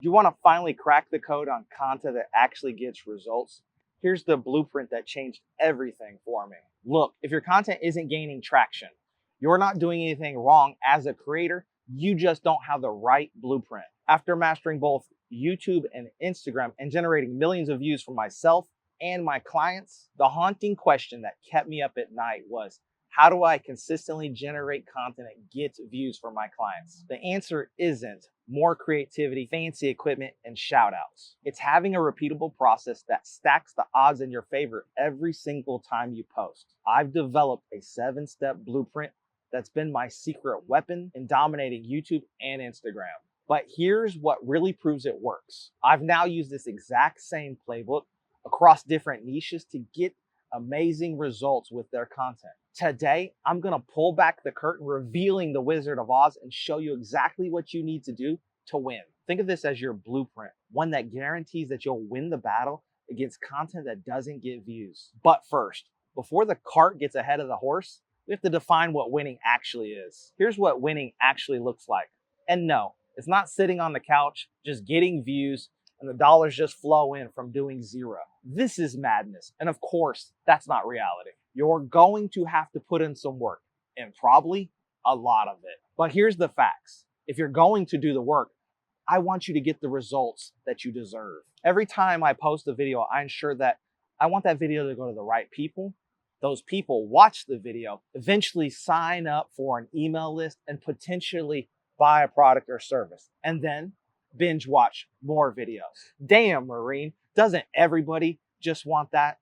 You want to finally crack the code on content that actually gets results? Here's the blueprint that changed everything for me. Look, if your content isn't gaining traction, you're not doing anything wrong as a creator, you just don't have the right blueprint. After mastering both YouTube and Instagram and generating millions of views for myself and my clients, the haunting question that kept me up at night was, how do I consistently generate content that gets views for my clients? The answer isn't more creativity, fancy equipment, and shout outs. It's having a repeatable process that stacks the odds in your favor every single time you post. I've developed a 7-step blueprint that's been my secret weapon in dominating YouTube and Instagram. But here's what really proves it works. I've now used this exact same playbook across different niches to get amazing results with their content. Today, I'm gonna pull back the curtain, revealing the Wizard of Oz and show you exactly what you need to do to win. Think of this as your blueprint, one that guarantees that you'll win the battle against content that doesn't get views. But first, before the cart gets ahead of the horse, we have to define what winning actually is. Here's what winning actually looks like. And no, it's not sitting on the couch, just getting views, and the dollars just flow in from doing zero. This is madness. And of course, that's not reality. You're going to have to put in some work, and probably a lot of it. But here's the facts. If you're going to do the work, I want you to get the results that you deserve. Every time I post a video, I ensure that I want that video to go to the right people. Those people watch the video, eventually sign up for an email list, and potentially buy a product or service, and then binge watch more videos. Damn, Marine, doesn't everybody just want that?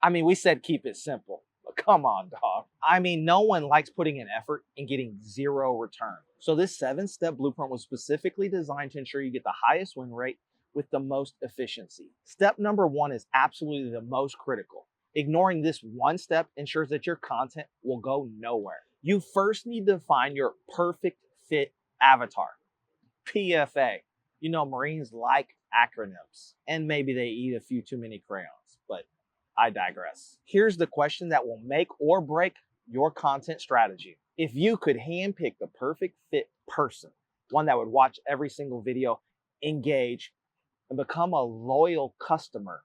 I mean, we said keep it simple, but come on, dog. I mean, no one likes putting in effort and getting zero return. So this 7-step blueprint was specifically designed to ensure you get the highest win rate with the most efficiency. Step number 1 is absolutely the most critical. Ignoring this one step ensures that your content will go nowhere. You first need to find your perfect fit avatar. PFA. You know, Marines like acronyms, and maybe they eat a few too many crayons, but I digress. Here's the question that will make or break your content strategy. If you could handpick the perfect fit person, one that would watch every single video, engage, and become a loyal customer,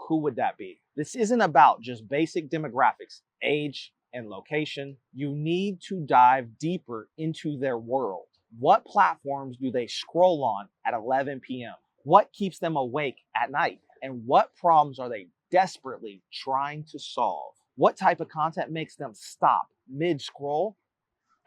who would that be? This isn't about just basic demographics, age, and location. You need to dive deeper into their world. What platforms do they scroll on at 11 p.m.? What keeps them awake at night? And what problems are they desperately trying to solve? What type of content makes them stop mid-scroll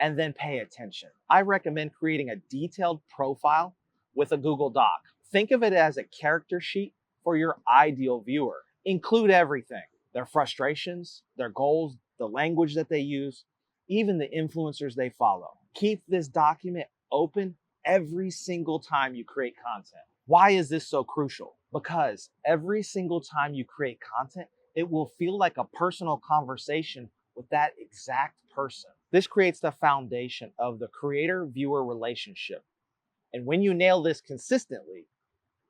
and then pay attention? I recommend creating a detailed profile with a Google Doc. Think of it as a character sheet for your ideal viewer. Include everything: their frustrations, their goals, the language that they use, even the influencers they follow. Keep this document open every single time you create content. Why is this so crucial? Because every single time you create content, it will feel like a personal conversation with that exact person. This creates the foundation of the creator-viewer relationship. And when you nail this consistently,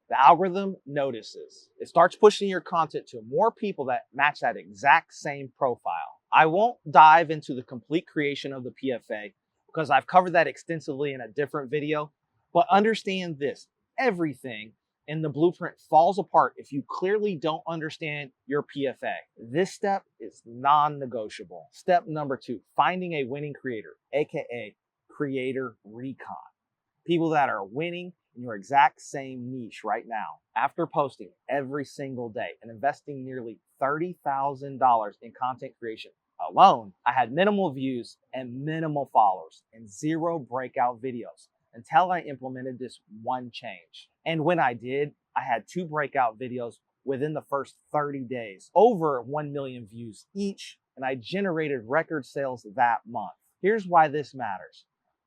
the algorithm notices. It starts pushing your content to more people that match that exact same profile. I won't dive into the complete creation of the PFA because I've covered that extensively in a different video, but understand this: everything in the blueprint falls apart if you clearly don't understand your PFA. This step is non-negotiable. Step number 2, finding a winning creator, aka creator recon. People that are winning in your exact same niche right now. After posting every single day and investing nearly $30,000 in content creation alone, I had minimal views and minimal followers and 0 breakout videos until I implemented this one change. And when I did, I had 2 breakout videos within the first 30 days, over 1 million views each, and I generated record sales that month. Here's why this matters.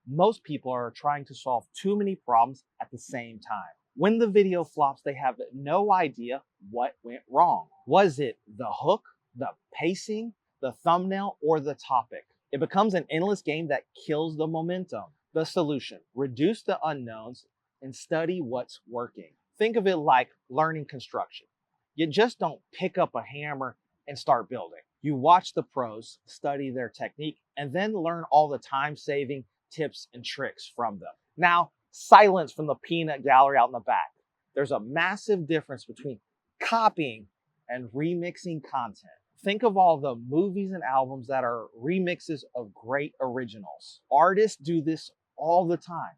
Most people are trying to solve too many problems at the same time. When the video flops, they have no idea what went wrong. Was it the hook, the pacing, the thumbnail, or the topic? It becomes an endless game that kills the momentum. The solution: reduce the unknowns and study what's working. Think of it like learning construction. You just don't pick up a hammer and start building. You watch the pros, study their technique, and then learn all the time-saving tips and tricks from them. Now, silence from the peanut gallery out in the back. There's a massive difference between copying and remixing content. Think of all the movies and albums that are remixes of great originals. Artists do this all the time.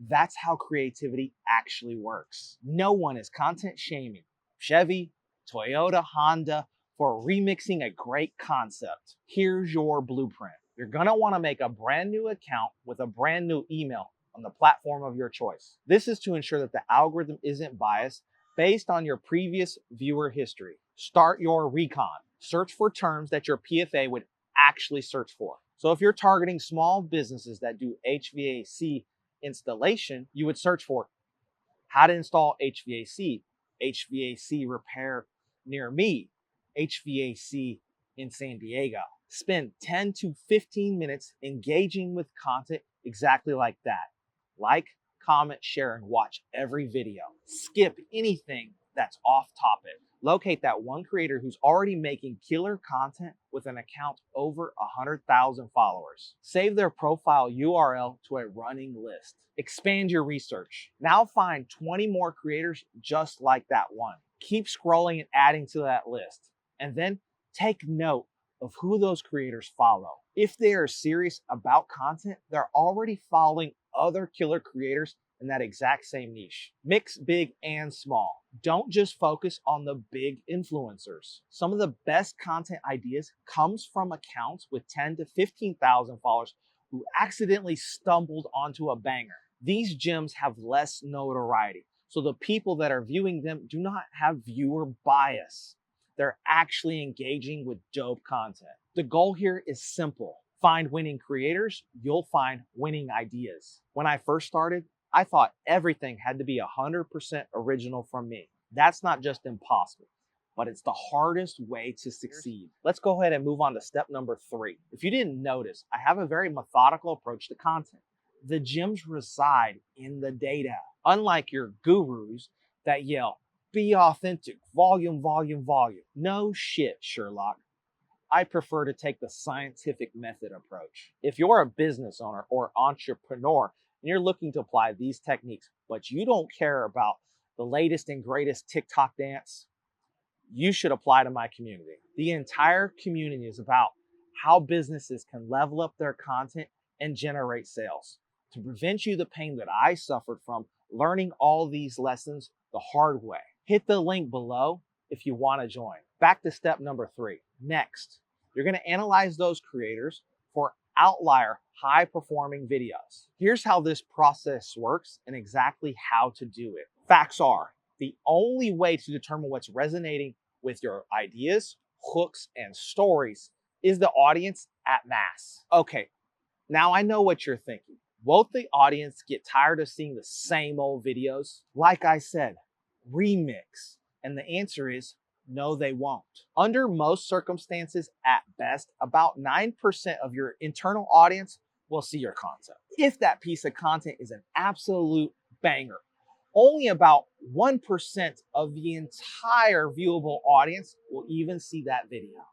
That's how creativity actually works. No one is content shaming Chevy, Toyota, Honda for remixing a great concept. Here's your blueprint. You're gonna wanna make a brand new account with a brand new email on the platform of your choice. This is to ensure that the algorithm isn't biased based on your previous viewer history. Start your Recon. Search for terms that your PFA would actually search for. So if you're targeting small businesses that do HVAC installation, you would search for how to install HVAC, HVAC repair near me, HVAC in San Diego. Spend 10 to 15 minutes engaging with content exactly like that. Like, comment, share, and watch every video. Skip anything that's off topic. Locate that one creator who's already making killer content with an account over 100,000 followers. Save their profile URL to a running list. Expand your research. Now find 20 more creators just like that one. Keep scrolling and adding to that list. And then take note of who those creators follow. If they are serious about content, they're already following other killer creators in that exact same niche. Mix big and small. Don't just focus on the big influencers. Some of the best content ideas comes from accounts with 10 to 15,000 followers who accidentally stumbled onto a banger. These gems have less notoriety, so the people that are viewing them do not have viewer bias. They're actually engaging with dope content. The goal here is simple. Find winning creators, you'll find winning ideas. When I first started, I thought everything had to be 100% original from me. That's not just impossible, but it's the hardest way to succeed. Let's go ahead and move on to step number 3. If you didn't notice, I have a very methodical approach to content. The gems reside in the data. Unlike your gurus that yell, "Be authentic, volume, volume, volume." No shit, Sherlock. I prefer to take the scientific method approach. If you're a business owner or entrepreneur and you're looking to apply these techniques, but you don't care about the latest and greatest TikTok dance, you should apply to my community. The entire community is about how businesses can level up their content and generate sales. To prevent you the pain that I suffered from learning all these lessons the hard way. Hit the link below if you want to join. Back to step number 3. Next, you're going to analyze those creators for outlier high performing videos. Here's how this process works and exactly how to do it. Facts are, the only way to determine what's resonating with your ideas, hooks, and stories is the audience at mass. Okay, now I know what you're thinking. Won't the audience get tired of seeing the same old videos? Like I said, remix. And the answer is no, they won't. Under most circumstances, at best, about 9% of your internal audience will see your content. If that piece of content is an absolute banger, only about 1% of the entire viewable audience will even see that video.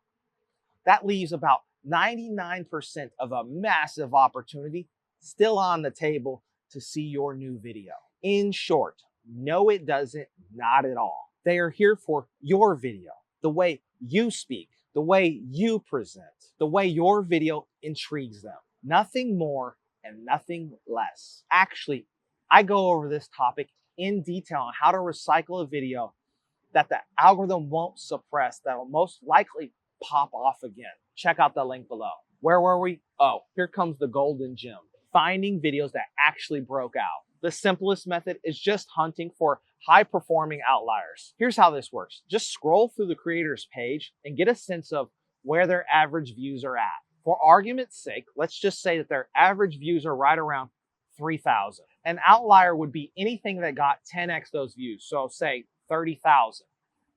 That leaves about 99% of a massive opportunity still on the table to see your new video. In short, no, it doesn't, not at all. They are here for your video, the way you speak, the way you present, the way your video intrigues them. Nothing more and nothing less. Actually, I go over this topic in detail on how to recycle a video that the algorithm won't suppress, that will most likely pop off again. Check out the link below. Where were we? Oh, here comes the golden gem. Finding videos that actually broke out. The simplest method is just hunting for high-performing outliers. Here's how this works. Just scroll through the creator's page and get a sense of where their average views are at. For argument's sake, let's just say that their average views are right around 3,000. An outlier would be anything that got 10x those views, so say 30,000.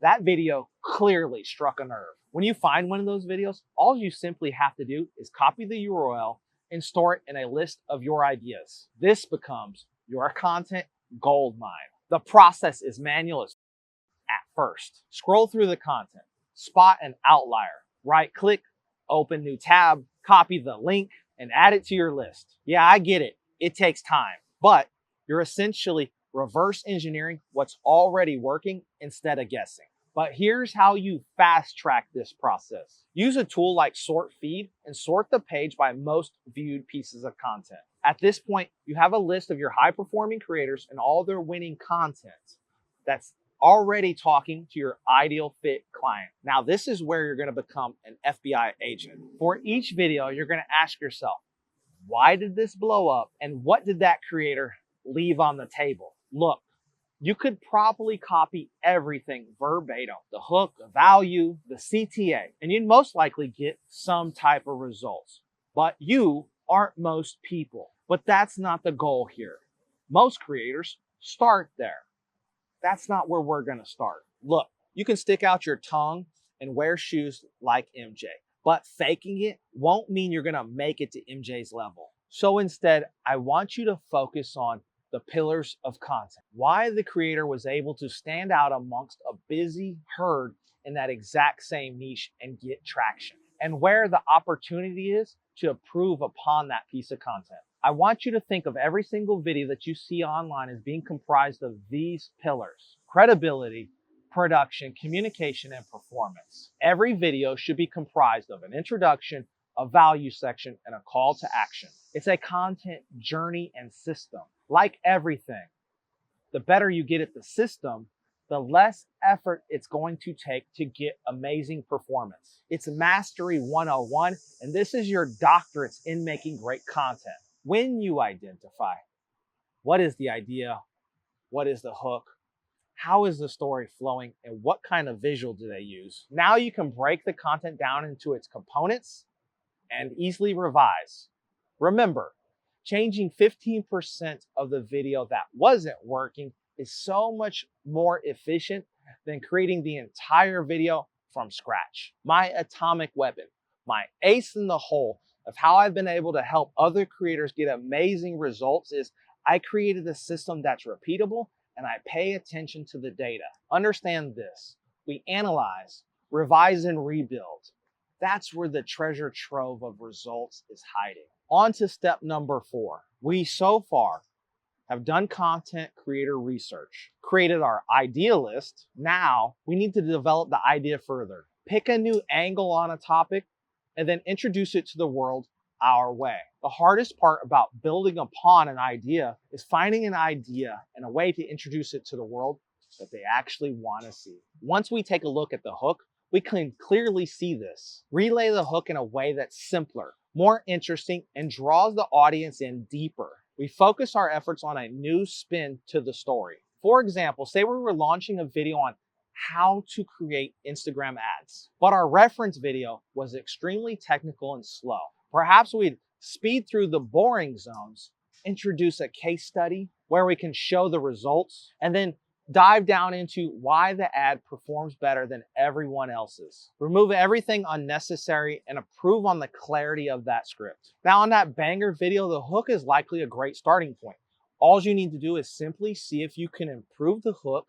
That video clearly struck a nerve. When you find one of those videos, all you simply have to do is copy the URL and store it in a list of your ideas. This becomes your content gold mine. The process is manual as at first. Scroll through the content, spot an outlier, right-click, open new tab, copy the link, and add it to your list. Yeah, I get it. It takes time, but You're essentially reverse engineering what's already working instead of guessing. But here's how you fast track this process. Use a tool like Sort Feed and sort the page by most viewed pieces of content. At this point, you have a list of your high-performing creators and all their winning content that's already talking to your ideal fit client. Now, this is where you're going to become an FBI agent. For each video, you're going to ask yourself, why did this blow up? And what did that creator leave on the table? Look, you could probably copy everything verbatim, the hook, the value, the CTA, and you'd most likely get some type of results. But you aren't most people. But that's not the goal here. Most creators start there. That's not where we're going to start. Look, you can stick out your tongue and wear shoes like MJ, but faking it won't mean you're going to make it to MJ's level. So instead, I want you to focus on the pillars of content. Why the creator was able to stand out amongst a busy herd in that exact same niche and get traction, and where the opportunity is to improve upon that piece of content. I want you to think of every single video that you see online as being comprised of these pillars: credibility, production, communication, and performance. Every video should be comprised of an introduction, a value section, and a call to action. It's a content journey and system. Like everything, the better you get at the system, the less effort it's going to take to get amazing performance. It's Mastery 101, and this is your doctorates in making great content. When you identify what is the idea, what is the hook, how is the story flowing, and what kind of visual do they use, now you can break the content down into its components and easily revise. Remember, changing 15% of the video that wasn't working is so much more efficient than creating the entire video from scratch. My atomic weapon, my ace in the hole of how I've been able to help other creators get amazing results is I created a system that's repeatable and I pay attention to the data. Understand this: we analyze, revise, and rebuild. That's where the treasure trove of results is hiding. On to step number 4. We so far have done content creator research, created our idea list. Now we need to develop the idea further. Pick a new angle on a topic and then introduce it to the world our way. The hardest part about building upon an idea is finding an idea and a way to introduce it to the world that they actually want to see. Once we take a look at the hook, we can clearly see this. Relay the hook in a way that's simpler, more interesting, and draws the audience in deeper. We focus our efforts on a new spin to the story. For example, say we were launching a video on how to create Instagram ads, but our reference video was extremely technical and slow. Perhaps we'd speed through the boring zones, introduce a case study where we can show the results, and then dive down into why the ad performs better than everyone else's. Remove everything unnecessary and improve on the clarity of that script. Now, on that banger video, the hook is likely a great starting point. All you need to do is simply see if you can improve the hook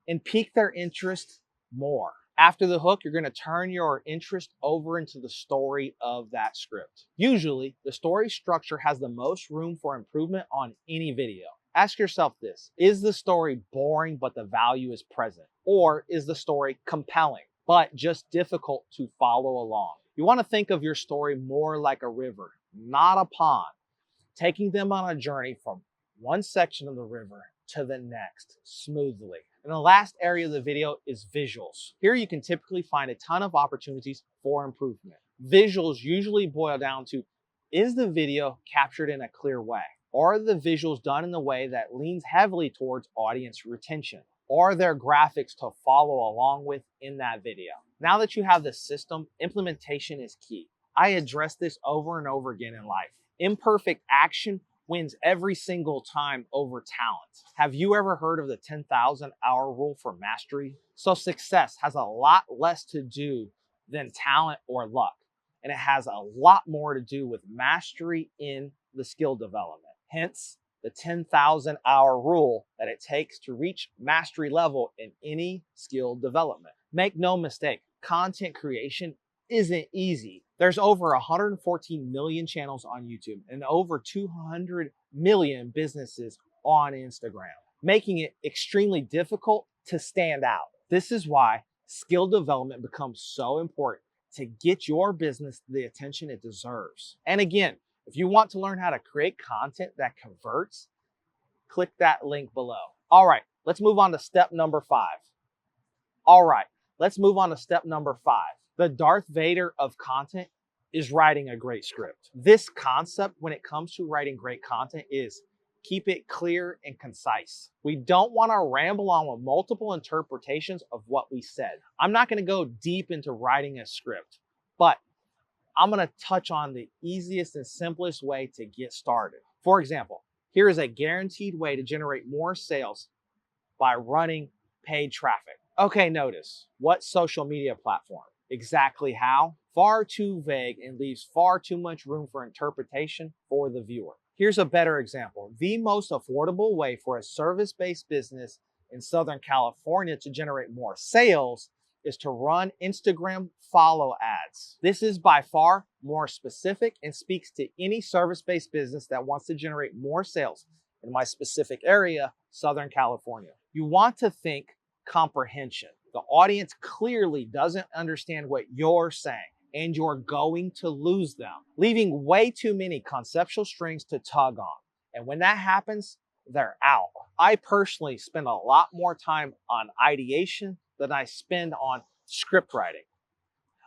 and pique their interest more. After the hook, you're going to turn your interest over into the story of that script. Usually, the story structure has the most room for improvement on any video. Ask yourself this: is the story boring but the value is present? Or is the story compelling but just difficult to follow along? You want to think of your story more like a river, not a pond, taking them on a journey from one section of the river to the next smoothly. And the last area of the video is visuals. Here you can typically find a ton of opportunities for improvement. Visuals usually boil down to, is the video captured in a clear way? Are the visuals done in a way that leans heavily towards audience retention? Are there graphics to follow along with in that video? Now that you have the system, implementation is key. I address this over and over again in life. Imperfect action wins every single time over talent. Have you ever heard of the 10,000 hour rule for mastery? So success has a lot less to do than talent or luck, and it has a lot more to do with mastery in the skill development. Hence, the 10,000 hour rule that it takes to reach mastery level in any skill development. Make no mistake, content creation isn't easy. There's over 114 million channels on YouTube and over 200 million businesses on Instagram, making it extremely difficult to stand out. This is why skill development becomes so important to get your business the attention it deserves. And again, if you want to learn how to create content that converts, click that link below. All right, let's move on to step number 5. The Darth Vader of content is writing a great script. This concept, when it comes to writing great content, is keep it clear and concise. We don't want to ramble on with multiple interpretations of what we said. I'm not going to go deep into writing a script, but I'm going to touch on the easiest and simplest way to get started. For example, here is a guaranteed way to generate more sales by running paid traffic. Okay, notice what social media platform? Exactly how? Far too vague and leaves far too much room for interpretation for the viewer. Here's a better example. The most affordable way for a service-based business in Southern California to generate more sales is to run Instagram follow ads. This is by far more specific and speaks to any service-based business that wants to generate more sales in my specific area, Southern California. You want to think comprehension. The audience clearly doesn't understand what you're saying, and you're going to lose them, leaving way too many conceptual strings to tug on. And when that happens, they're out. I personally spend a lot more time on ideation than I spend on script writing.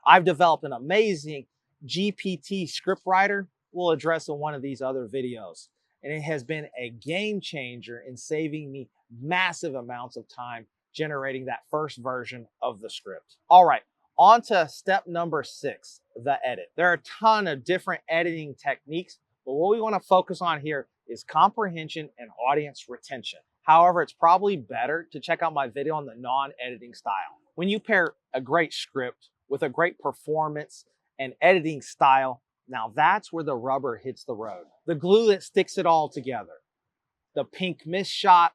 I've developed an amazing GPT script writer we'll address in one of these other videos. And it has been a game changer in saving me massive amounts of time generating that first version of the script. All right, on to step number 6, the edit. There are a ton of different editing techniques, but what we want to focus on here is comprehension and audience retention. However, it's probably better to check out my video on the non-editing style. When you pair a great script with a great performance and editing style, now that's where the rubber hits the road. The glue that sticks it all together. The pink mist shot,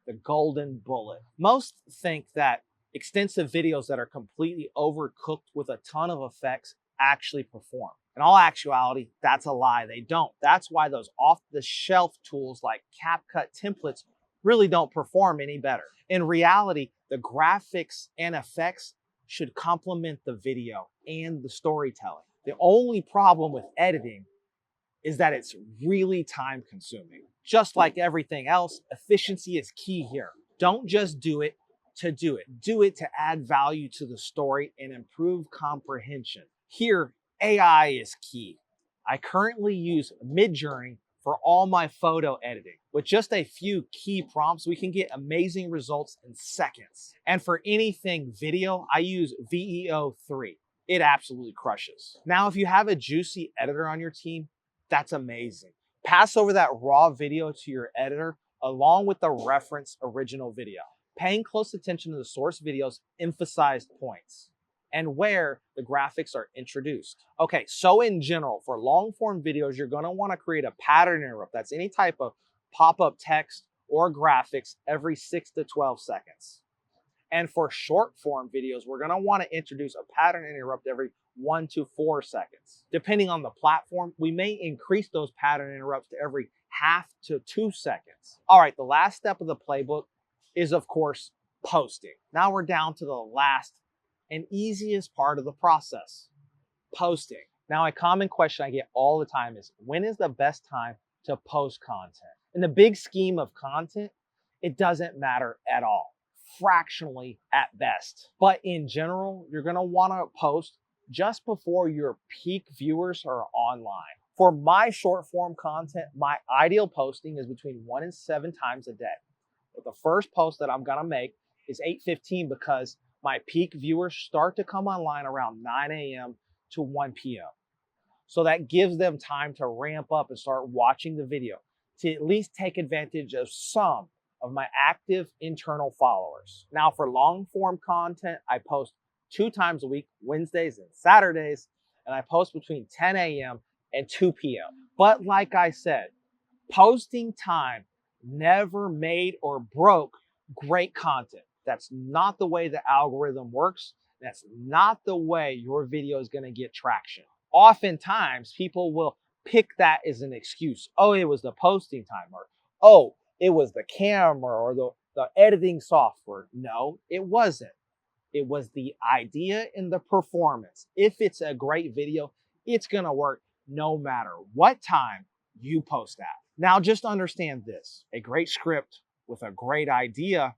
the golden bullet. Most think that extensive videos that are completely overcooked with a ton of effects actually perform. In all actuality, that's a lie. They don't. That's why those off-the-shelf tools like CapCut templates really don't perform any better. In reality, the graphics and effects should complement the video and the storytelling. The only problem with editing is that it's really time consuming. Just like everything else, efficiency is key here. Don't just do it to do it. Do it to add value to the story and improve comprehension. Here, AI is key. I currently use Midjourney for all my photo editing. With just a few key prompts, we can get amazing results in seconds. And for anything video, I use VEO 3. It absolutely crushes. Now, if you have a juicy editor on your team, that's amazing. Pass over that raw video to your editor along with the reference original video. Paying close attention to the source video's emphasized points and where the graphics are introduced. Okay, so in general, for long form videos, you're gonna wanna create a pattern interrupt. That's any type of pop-up text or graphics every 6 to 12 seconds. And for short form videos, we're gonna wanna introduce a pattern interrupt every 1 to 4 seconds. Depending on the platform, we may increase those pattern interrupts to every half to 2 seconds. All right, the last step of the playbook is, of course, posting. Now we're down to the last and easiest part of the process, posting. Now, a common question I get all the time is, when is the best time to post content? In the big scheme of content, it doesn't matter at all, fractionally at best. But in general, you're gonna wanna post just before your peak viewers are online. For my short form content, my ideal posting is between 1 and 7 times a day. But the first post that I'm gonna make is 8:15 because my peak viewers start to come online around 9 a.m. to 1 p.m. So that gives them time to ramp up and start watching the video to at least take advantage of some of my active internal followers. Now for long form content, I post 2 times a week, Wednesdays and Saturdays, and I post between 10 a.m. and 2 p.m. But like I said, posting time never made or broke great content. That's not the way the algorithm works. That's not the way your video is going to get traction. Oftentimes, people will pick that as an excuse. Oh, it was the posting time, or oh, it was the camera or the editing software. No, it wasn't. It was the idea and the performance. If it's a great video, it's going to work no matter what time you post that. Now, just understand this. A great script with a great idea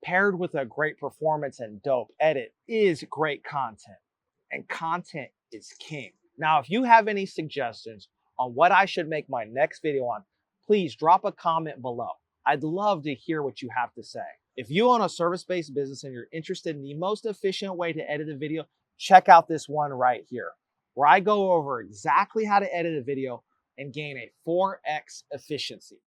paired with a great performance and dope edit is great content. And content is king. Now, if you have any suggestions on what I should make my next video on, please drop a comment below. I'd love to hear what you have to say. If you own a service-based business and you're interested in the most efficient way to edit a video, check out this one right here, where I go over exactly how to edit a video and gain a 4x efficiency.